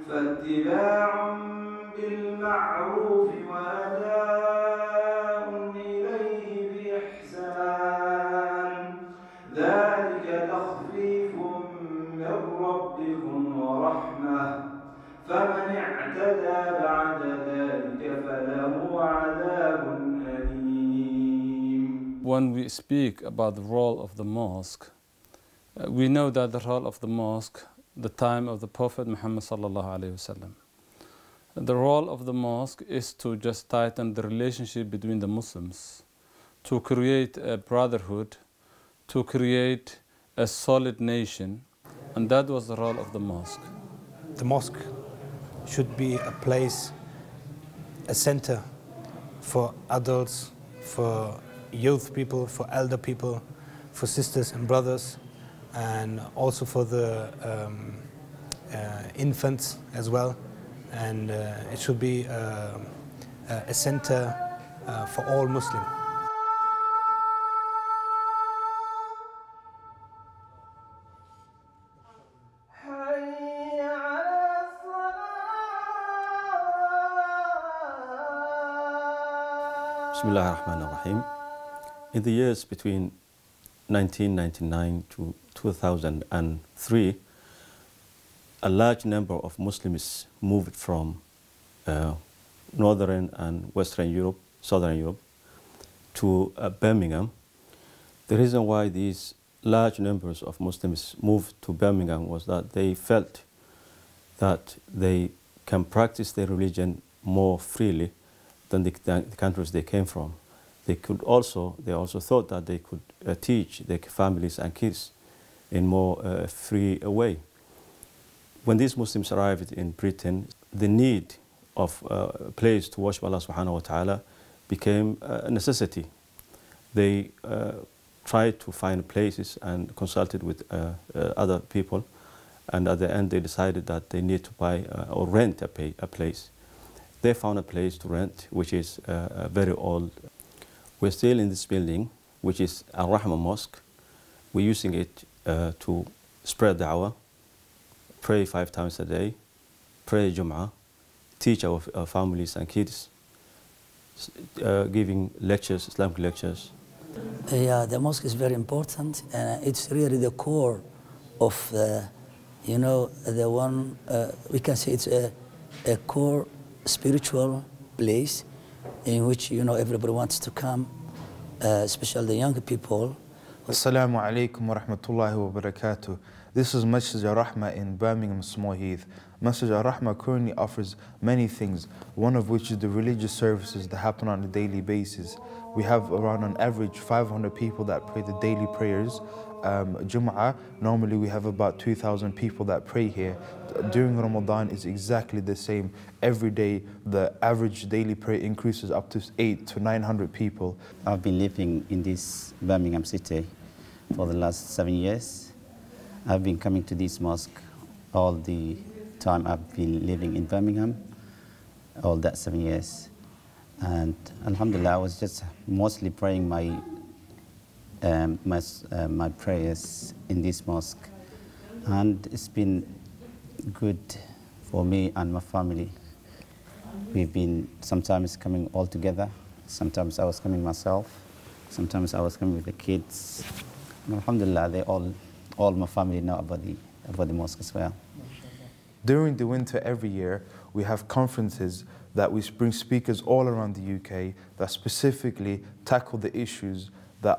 فاتباع بالمعروف وأداء إليه بإحسان ذلك تخفيف من ربكم ورحمة فمن اعتدى بعد ذلك فله عذاب أليم. When we speak about the role of the mosque, we know that the role of the mosque, the time of the Prophet Muhammad sallallahu alaihi wasallam, the role of the mosque is to just tighten the relationship between the Muslims, to create a brotherhood, to create a solid nation, and that was the role of the mosque. The mosque should be a place, a center for adults, for youth people, for elder people, for sisters and brothers, and also for the infants as well. And it should be a center for all Muslims. Bismillah ar-Rahman ar-Rahim. In the years between 1999 to 2003, a large number of Muslims moved from Northern and Western Europe, Southern Europe, to Birmingham. The reason why these large numbers of Muslims moved to Birmingham was that they felt that they can practice their religion more freely than the countries they came from. They also thought that they could teach their families and kids in more free way. When these Muslims arrived in Britain, the need of a place to worship Allah subhanahu wa ta'ala became a necessity. They tried to find places and consulted with other people, and at the end they decided that they need to buy or rent a place. They found a place to rent, which is very old. We're still in this building, which is Arrahma Mosque. We're using it to spread da'wah, pray 5 times a day, pray Jum'ah, teach our families and kids, giving lectures, Islamic lectures. Yeah, the mosque is very important. It's really the core of, you know, the one, we can say it's a core spiritual place in which, you know, everybody wants to come, especially the young people. Assalamu alaikum wa rahmatullahi wa barakatuh. This is Masjid Arrahma in Birmingham, Small Heath. Masjid Arrahma currently offers many things, one of which is the religious services that happen on a daily basis. We have around on average 500 people that pray the daily prayers. Jum'ah, normally we have about 2,000 people that pray here. During Ramadan it's exactly the same. Every day the average daily prayer increases up to 800 to 900 people. I've been living in this Birmingham city for the last 7 years. I've been coming to this mosque all the time I've been living in Birmingham, all that 7 years. And alhamdulillah, I was just mostly praying my prayers in this mosque, and it's been good for me and my family. We've been sometimes coming all together, sometimes I was coming myself, sometimes I was coming with the kids. And alhamdulillah, they all my family know about the mosque as well. During the winter every year, we have conferences that we bring speakers all around the UK that specifically tackle the issues that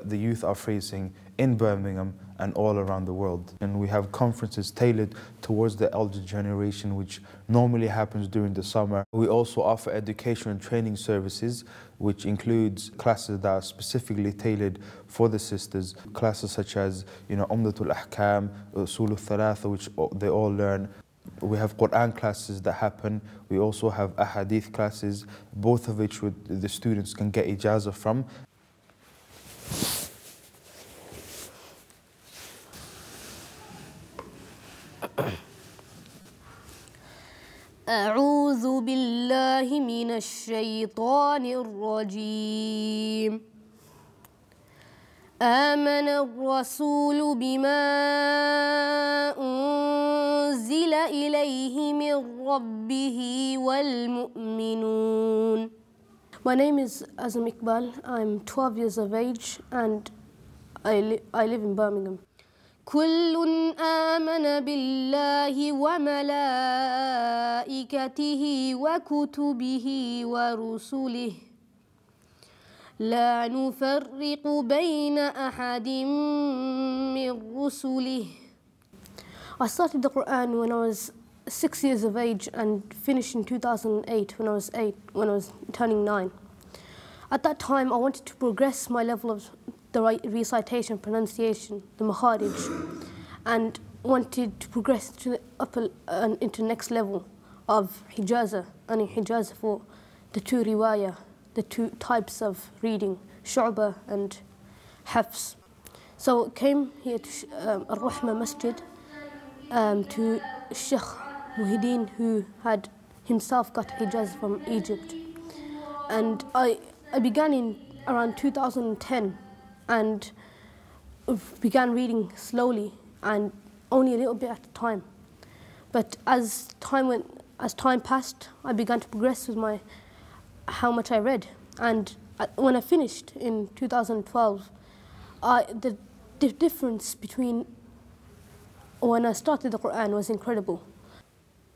the youth are facing in Birmingham and all around the world. And we have conferences tailored towards the elder generation, which normally happens during the summer. We also offer education and training services, which includes classes that are specifically tailored for the sisters. Classes such as, Umdatul Ahkam, Usul al-Thalatha, which they all learn. We have Quran classes that happen. We also have Ahadith classes, both of which the students can get ijazah from. أعوذ بالله من الشيطان الرجيم آمن الرسول بما أنزل إليه من ربه والمؤمنون. My name is Azam Iqbal. I'm 12 years of age and I live in Birmingham. كل آمن بالله وملائكته وكتبه ورسله لا نفرق بين أحد من رسله. I started the Quran when I was 6 years of age and finished in 2008 when I was turning 9. At that time I wanted to progress my level of the recitation, pronunciation, the makharij, and wanted to progress to the into the next level of hijaza, and hijaza for the two riwayah, the two types of reading, shu'bah and hafs. So came here to Arrahma Masjid to Sheikh Muhyiddin, who had himself got hijaz from Egypt. And I began in around 2010 and began reading slowly and only a little bit at a time. But as time passed, I began to progress with how much I read. And when I finished in 2012, the difference between when I started the Quran was incredible.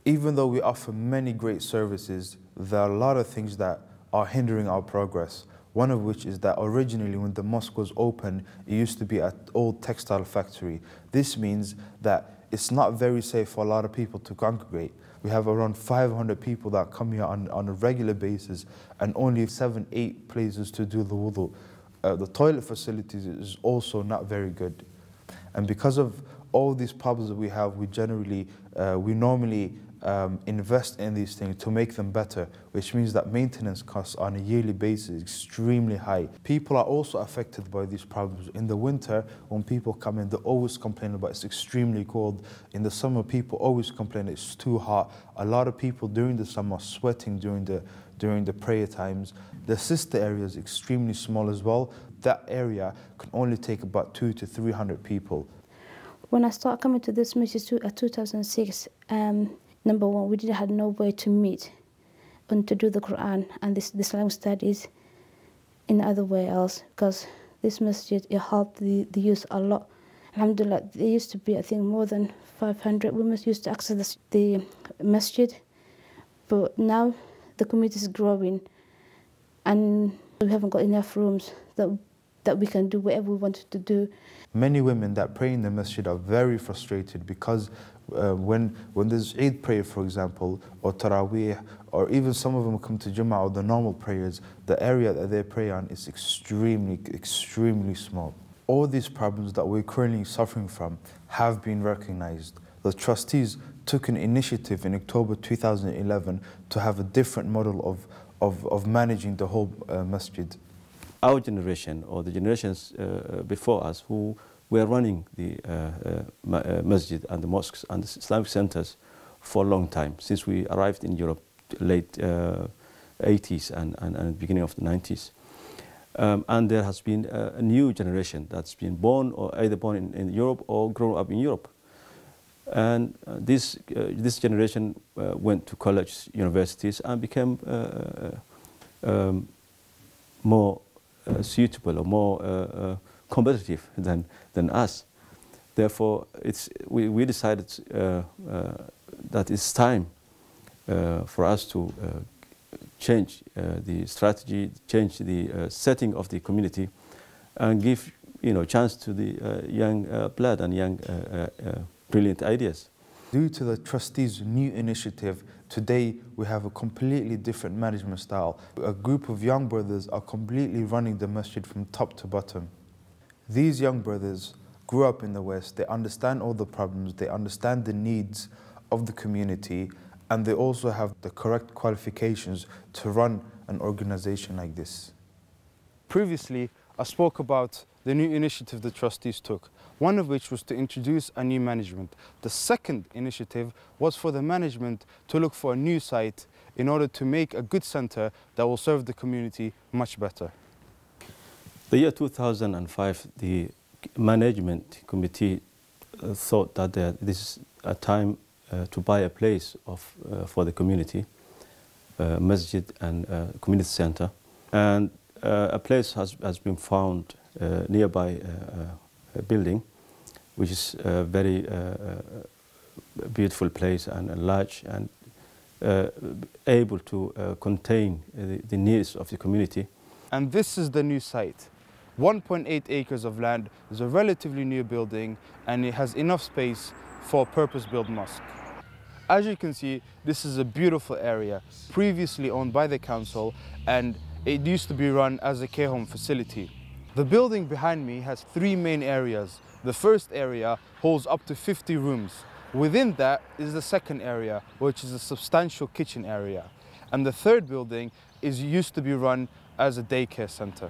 Even though we offer many great services, there are a lot of things that are hindering our progress. One of which is that originally when the mosque was open, it used to be an old textile factory. This means that it's not very safe for a lot of people to congregate. We have around 500 people that come here on a regular basis and only 7-8 places to do the wudu. The toilet facilities is also not very good. And because of all these problems that we have, we normally invest in these things to make them better, which means that maintenance costs on a yearly basis is extremely high. People are also affected by these problems. In the winter, when people come in, they always complain about it's extremely cold. In the summer, people always complain it's too hot. A lot of people during the summer are sweating during the prayer times. The sister area is extremely small as well. That area can only take about 200 to 300 people. When I started coming to this masjid at 2006, number one, we didn't have nowhere to meet and to do the Quran and the Islamic studies in other way else, because this masjid, it helped the youth a lot. Alhamdulillah, there used to be, I think, more than 500 women used to access the masjid, but now the community is growing and we haven't got enough rooms that we can do whatever we wanted to do. Many women that pray in the masjid are very frustrated because when there's Eid prayer, for example, or Taraweeh, or even some of them come to Jummah or the normal prayers, the area that they pray on is extremely small. All these problems that we're currently suffering from have been recognized. The trustees took an initiative in October 2011 to have a different model of managing the whole masjid. Our generation, or the generations before us, who were running the masjid and the mosques and the Islamic centers for a long time, since we arrived in Europe late 80s and beginning of the 90s. And there has been a new generation that's been born, or either born in Europe or grown up in Europe. And this generation went to college, universities, and became more suitable or more competitive than us. Therefore, we decided that it's time for us to change the strategy, change the setting of the community, and give chance to the young blood and young brilliant ideas. Due to the trustees' new initiative, today we have a completely different management style. A group of young brothers are completely running the masjid from top to bottom. These young brothers grew up in the West, they understand all the problems, they understand the needs of the community, and they also have the correct qualifications to run an organization like this. Previously, I spoke about the new initiative the trustees took, one of which was to introduce a new management. The second initiative was for the management to look for a new site in order to make a good center that will serve the community much better. The year 2005, the management committee thought that this is a time to buy a place for the community, masjid and community center. And a place has been found nearby a building, which is a very beautiful place and large and able to contain the needs of the community. And this is the new site. 1.8 acres of land is a relatively new building, and it has enough space for a purpose-built mosque. As you can see, this is a beautiful area, previously owned by the council, and it used to be run as a care home facility. The building behind me has 3 main areas. The first area holds up to 50 rooms. Within that is the second area, which is a substantial kitchen area. And the third building used to be run as a daycare center.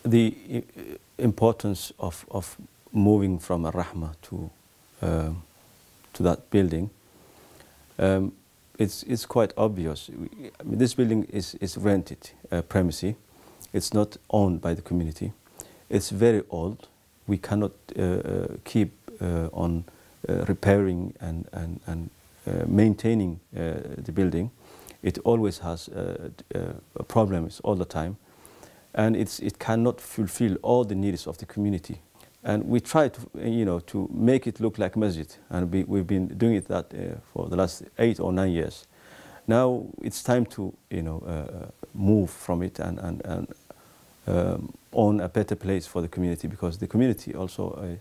The importance of moving from Arrahma to that building, it's quite obvious. I mean, this building is rented premises. It's not owned by the community. It's very old. We cannot keep on repairing and maintaining the building. It always has problems all the time, and it cannot fulfill all the needs of the community. And we try to make it look like masjid, and we've been doing it that for the last 8 or 9 years. Now it's time to move from it and own a better place for the community, because the community also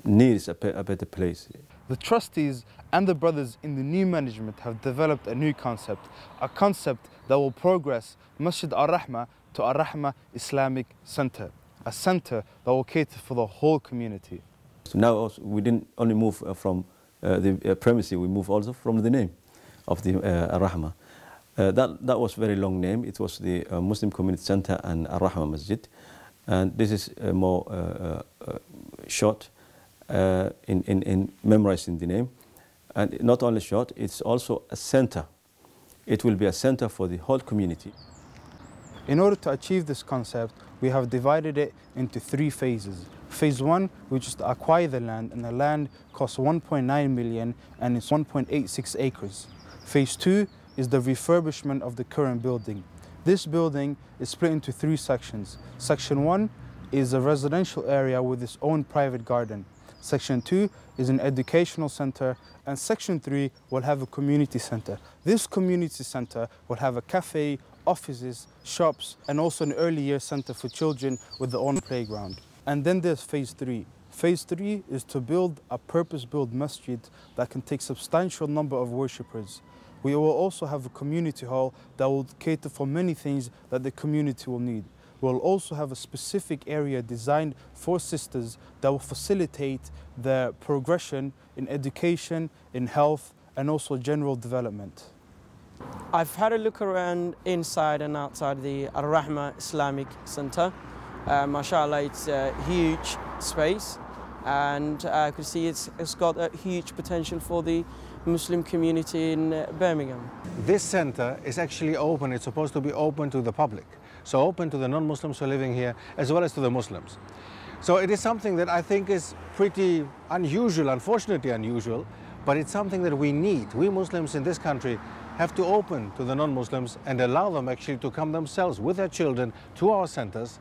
needs a better place. The trustees and the brothers in the new management have developed a new concept, a concept that will progress Masjid Arrahma to Arrahma Islamic Centre, a centre that will cater for the whole community. So now also, we didn't only move from the premises, we moved also from the name of the Arrahma. That was a very long name. It was the Muslim Community Centre and Arrahma Masjid. And this is more short in memorizing the name. And not only short, it's also a centre. It will be a centre for the whole community. In order to achieve this concept, we have divided it into 3 phases. Phase 1, which is to acquire the land, and the land costs 1.9 million and it's 1.86 acres. Phase 2 is the refurbishment of the current building. This building is split into 3 sections. Section 1 is a residential area with its own private garden. Section 2 is an educational center, and Section 3 will have a community center. This community center will have a cafe, offices, shops, and also an early year center for children with their own playground. And then there's Phase 3. Phase 3 is to build a purpose-built masjid that can take substantial number of worshippers. We will also have a community hall that will cater for many things that the community will need. We'll also have a specific area designed for sisters that will facilitate their progression in education, in health, and also general development. I've had a look around inside and outside the Arrahma Islamic Centre. MashaAllah, it's a huge space, and I could see it's got a huge potential for the Muslim community in Birmingham. This centre is actually open. It's supposed to be open to the public. So open to the non-Muslims who are living here, as well as to the Muslims. So it is something that I think is pretty unusual, unfortunately unusual, but it's something that we need. We Muslims in this country have to open to the non-Muslims and allow them actually to come themselves with their children to our centres,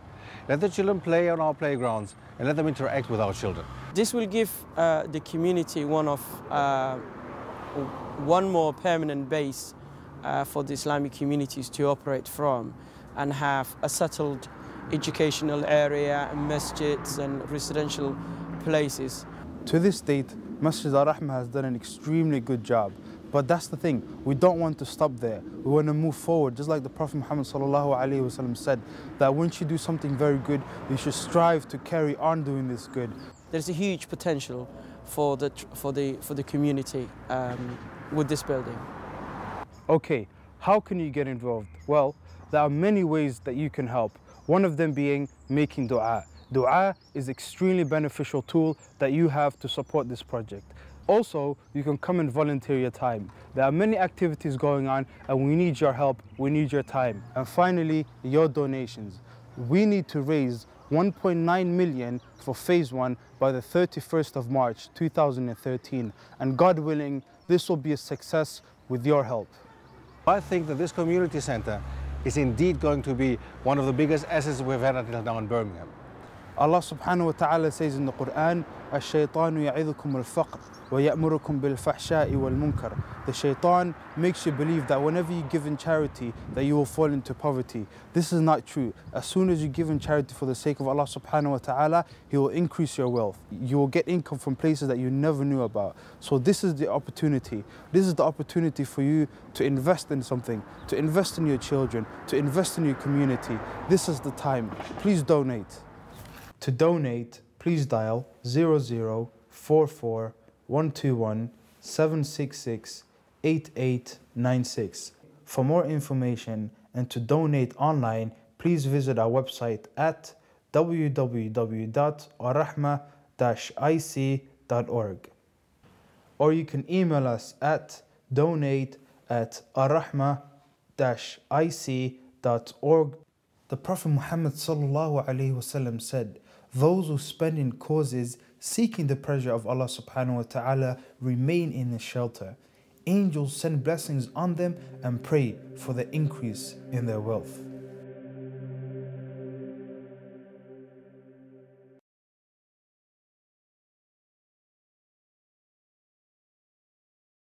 let the children play on our playgrounds, and let them interact with our children. This will give the community one more permanent base for the Islamic communities to operate from, and have a settled educational area, masjids and residential places. To this date, Masjid Arrahma has done an extremely good job. But that's the thing, we don't want to stop there. We want to move forward, just like the Prophet Muhammad ﷺ said, that once you do something very good, you should strive to carry on doing this good. There's a huge potential for the community with this building. Okay, how can you get involved? Well, there are many ways that you can help. One of them being making dua. Dua is an extremely beneficial tool that you have to support this project. Also, you can come and volunteer your time. There are many activities going on and we need your help, we need your time. And finally, your donations. We need to raise 1.9 million for phase 1 by the 31st of March 2013. And God willing, this will be a success with your help. I think that this community centre is indeed going to be one of the biggest assets we've had until now in Birmingham. Allah subhanahu wa ta'ala says in the Quran, "Ash-shaytanu ya'idukum al-faqr wa ya'murukum bil-fahsha'i wal-munkar." The shaitan makes you believe that whenever you give in charity, that you will fall into poverty. This is not true. As soon as you give in charity for the sake of Allah subhanahu wa ta'ala, He will increase your wealth. You will get income from places that you never knew about. So this is the opportunity. This is the opportunity for you to invest in something, to invest in your children, to invest in your community. This is the time. Please donate. To donate, please dial 0044 121 766 8896. For more information and to donate online, please visit our website at www.arrahma-ic.org. Or you can email us at donate@arrahma-ic.org. The Prophet Muhammad ﷺ said, "Those who spend in causes seeking the pleasure of Allah subhanahu wa ta'ala remain in the shelter. Angels send blessings on them and pray for the increase in their wealth."